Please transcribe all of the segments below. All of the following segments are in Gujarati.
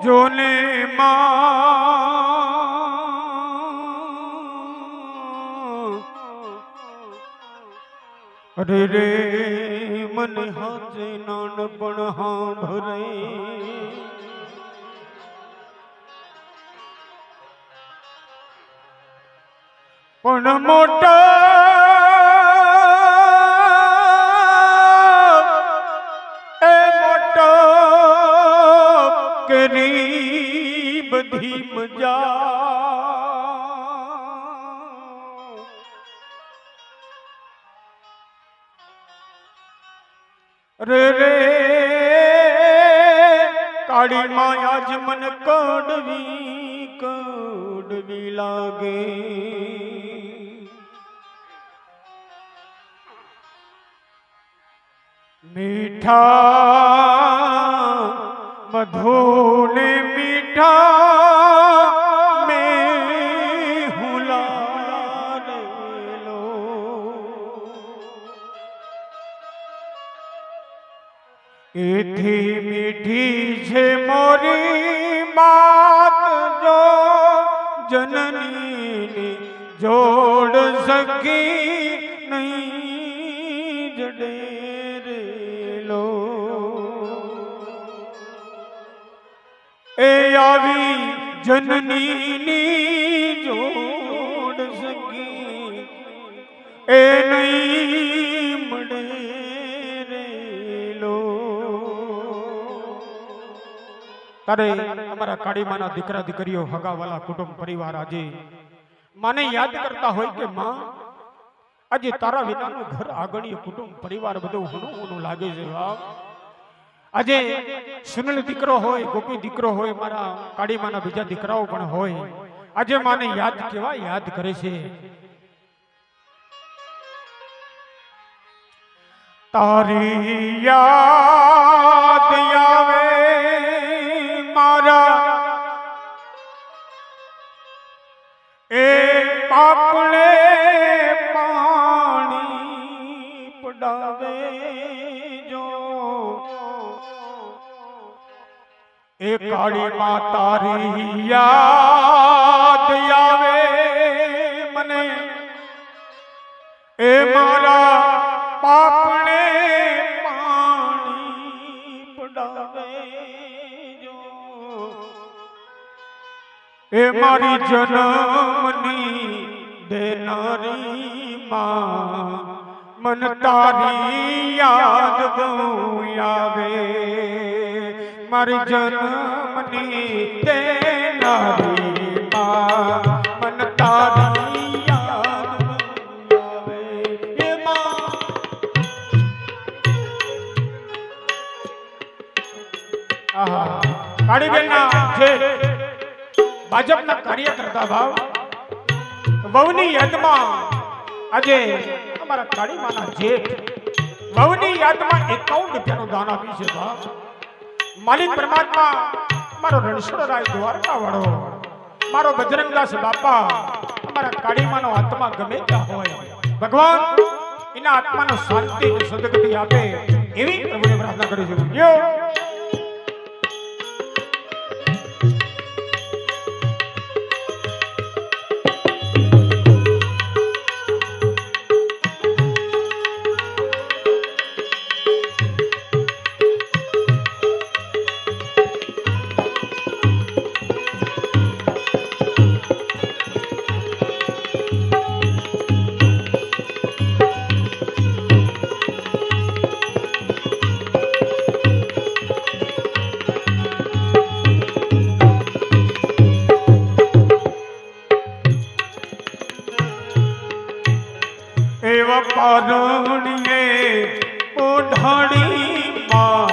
જોને માં અરે રે મને હાજે નાનપણ હાંભરે પણ મોટા એ મોટો કરી બધી મજા રે રે કાળી માયા જ મન કડવી લાગે મીઠા મધુને મીઠા મેં હુલારેલો એથી મીઠી છે મોરી માત જો જનની જોડ સકી નહીં જડે એ આવી જનનીની જોડ સકી એ નહીં મળે રેલો તારે અમારા કાળીમાના દીકરા દીકરીઓ હગાવાલા કુટુંબ પરિવાર આજે માને યાદ કરતા હોય કે માં આજે તારા વિનાનું ઘર આંગણીય કુટુંબ પરિવાર બધું હનું લાગે છે આજે સુનિલ દીકરો હોય ગોપી દીકરો હોય મારા કાળીમાના બીજા દીકરાઓ પણ હોય આજે માને યાદ કેવા યાદ કરે છે તારી યાદ આવે મારા એ પાપણે પાણી પડાવે એ કાળી માં તારી યાદ આવે મને એ મારા પાપણે પાણી પડાવે જો એ મારી જન્મની દેનારી માં મન તારી યાદ બહુ આવે મારી જન્મની દેનારી માં મન તારી યાદ આવે એ માં આહા કાળીબેનના જે ભાજપના કાર્યકર્તા ભાવ વહુની યાદમાં આજે અમારા કાળીમાના જેઠ વહુની યાદમાં 51 રૂપિયાનું દાન આપ્યું છે ભાવ માલિક પરમાત્મા મારો રણછોડરાય દ્વારકા વાળો મારો બજરંગદાસ બાપા અમારા કાળીમાનો આત્મા ગમે ત્યાં હોય ભગવાન એના આત્માનો શાંતિ અને સદગતિ આપે એવી પ્રભુને પ્રાર્થના કરું છું પારણીએ ઓઢાણી માં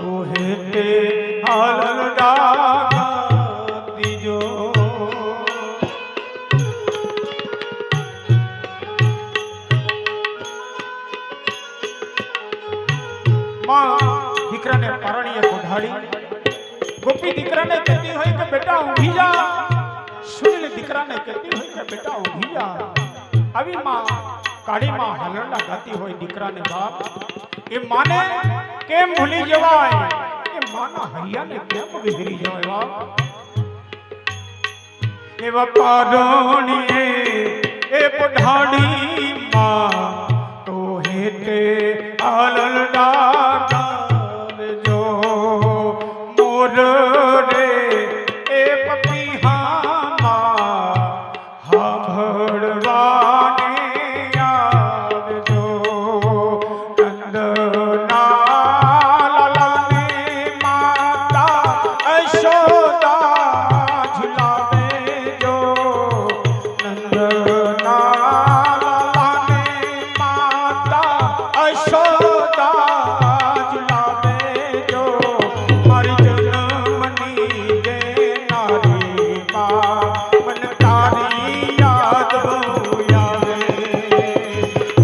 ઓહે તે હાલડા દીજો માં દીકરાને પારણીએ ઓઢાડી ગોપી દીકરાને કહેતી હોય કે બેટા ઊંઘી જા સુનિલ દીકરાને કહેતી હોય કે બેટા ઊંઘી જા આવી માં કાળી માં હાલરડા ગાતી હોય દીકરાને બાપ એ માને કેમ ભૂલી જવાય એ માના હૈયાને કેમ વિહરી જાય એવા કારણીએ એ પઢાડી માં તો હેતે આલડા જો મોર રે એ પપીહામાં સાંભળવાને આવજો નંદના લાલાને માતા અશોદા ઝુલાવે જો નંદના લાલાને માતા અશોદા ઝુલાવે જો મારી જન્મની દેનારી માં મન તારી યાદ બહુ આવે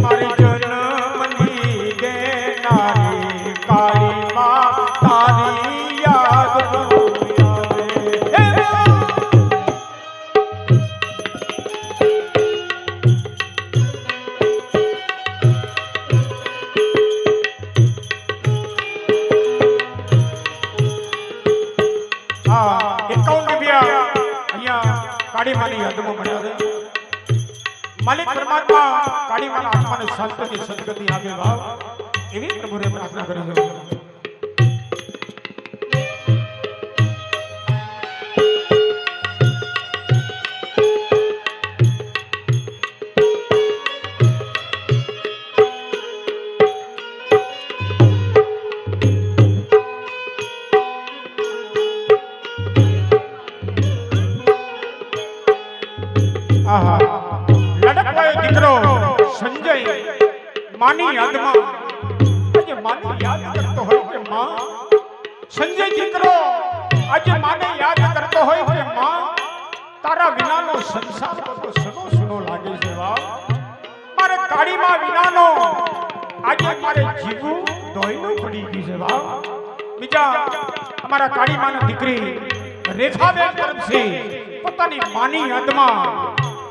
મારી જન્મની દેનારી કાળી માં તારી યાદ બહુ આવે હા 51 રૂપિયા અહીંયા કાળીમાની યાદમાં મળ્યા છે માલિક પરમાત્મા કાળીમાના આત્માને શાંતિ સદગતિ આપે ભાવ એવી પ્રભુને પ્રાર્થના કરી છે લડકવાયો દીકરો સંજય માની યાદમાં આજે માને યાદ કરતો હોય કે માં સંજય દીકરો આજે માને યાદ કરતો હોય કે માં તારા વિનાનો સંસાર બધો સનો સનો લાગે છે વાહ મારે કાળીમાં વિનાનો આજે મારે જીવવું દોયલું પડી ગયું છે વાહ બીજા અમારા કાળીમાની દીકરી રેખાબેન તરફથી પોતાની માની યાદમાં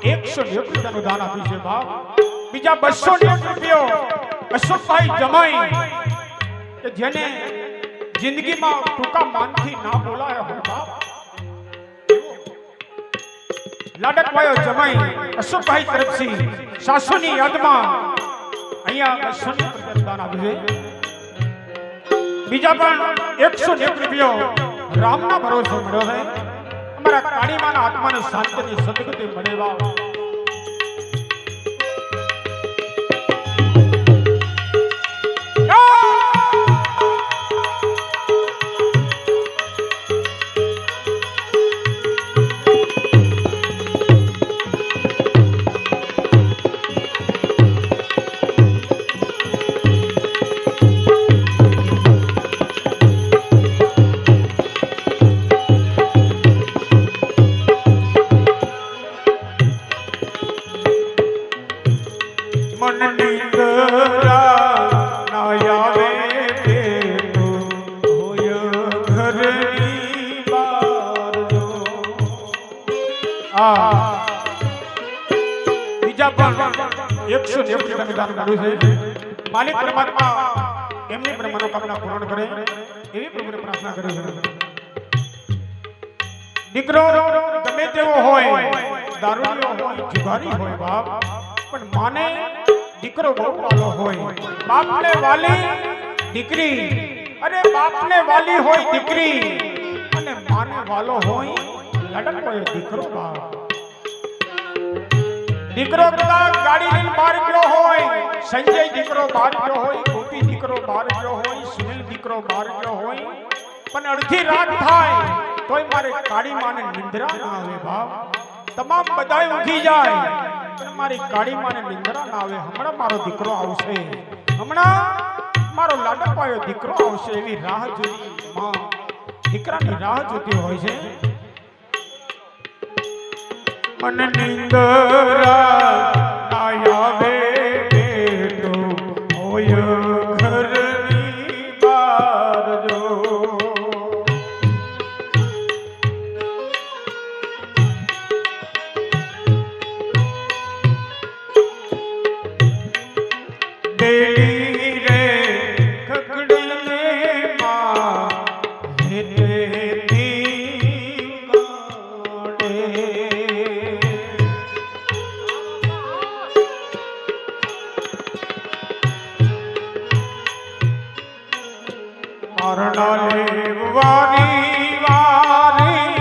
101 રૂપિયાનું દાન આપ્યું છે બાપ બીજા 201 રૂપિયો અશોકભાઈ જમાઈ કે જેને જિંદગીમાં ટૂંકા માનથી ના બોલાયા હોય બાપ લાડકવાયો જમાઈ અશોકભાઈ તરફથી સાસુની યાદમાં અહીંયા 201 રૂપિયાનું દાન આપ્યું છે બીજા પણ 101 રૂપિયો રામના ભરોસે મળ્યો છે અમારા કાળીમાના આત્માને શાંતિની સદગતિ મળેવા બીજા પણ 101 રૂપિયાનું દાન કર્યું છે માલિક પરમાત્મા એમની પણ મનોકામના પૂર્ણ કરે એવી પ્રભુને પ્રાર્થના કરી છે દીકરો ગમે તેવો હોય દારૂડિયો હોય જુગારી હોય બાપ પણ માને દીકરો બહુ વાલો હોય બાપને વાલી દીકરી અરે બાપને વાલી હોય દીકરી અને માને વાલો હોય લડકવાયો દીકરો બાપ દીકરો કદાચ ગાડી લઈને બહાર ગયો હોય સંજય દીકરો બહાર ગયો હોય ગોપી દીકરો બહાર ગયો હોય સુનિલ દીકરો બહાર ગયો હોય પણ અડધી રાત થાય તોય મારે કાળી માને નિંદ્રા ના આવે બાપ તમામ બધાય ઊંઘી જાય પણ મારી કાળી માને નિંદ્રા ના આવે હમણાં મારો દીકરો આવશે હમણાં મારો લાડકવાયો દીકરો આવશે એવી રાહ જોઈ માં દીકરાની રાહ જોતી હોય છે मन निंदरा आयावे बेटो होय घरनी बार जो बेड़ी रे खकड़ने मां મરણા લેવાની વારી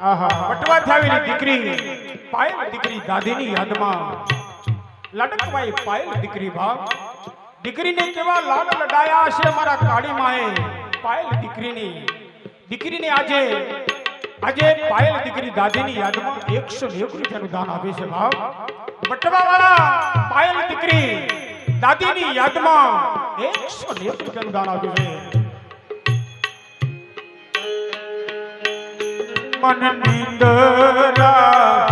આહા વટવા થાવીની દીકરી પાયલ દીકરી દાદીની યાદમાં લડકવાઈ પાયલ દીકરી ભાવ દીકરીને કેવા લાડ લડાયા છે મારા કાળી માએ પાયલ દીકરીને આજે પાયલ દીકરી દાદીની યાદમાં 101 રૂપિયાનું દાન આપે છે ભાવ વટવા વાળા પાયલ દીકરી દાદીની યાદમાં 101 રૂપિયાનું દાન આપે છે મન નિંદરા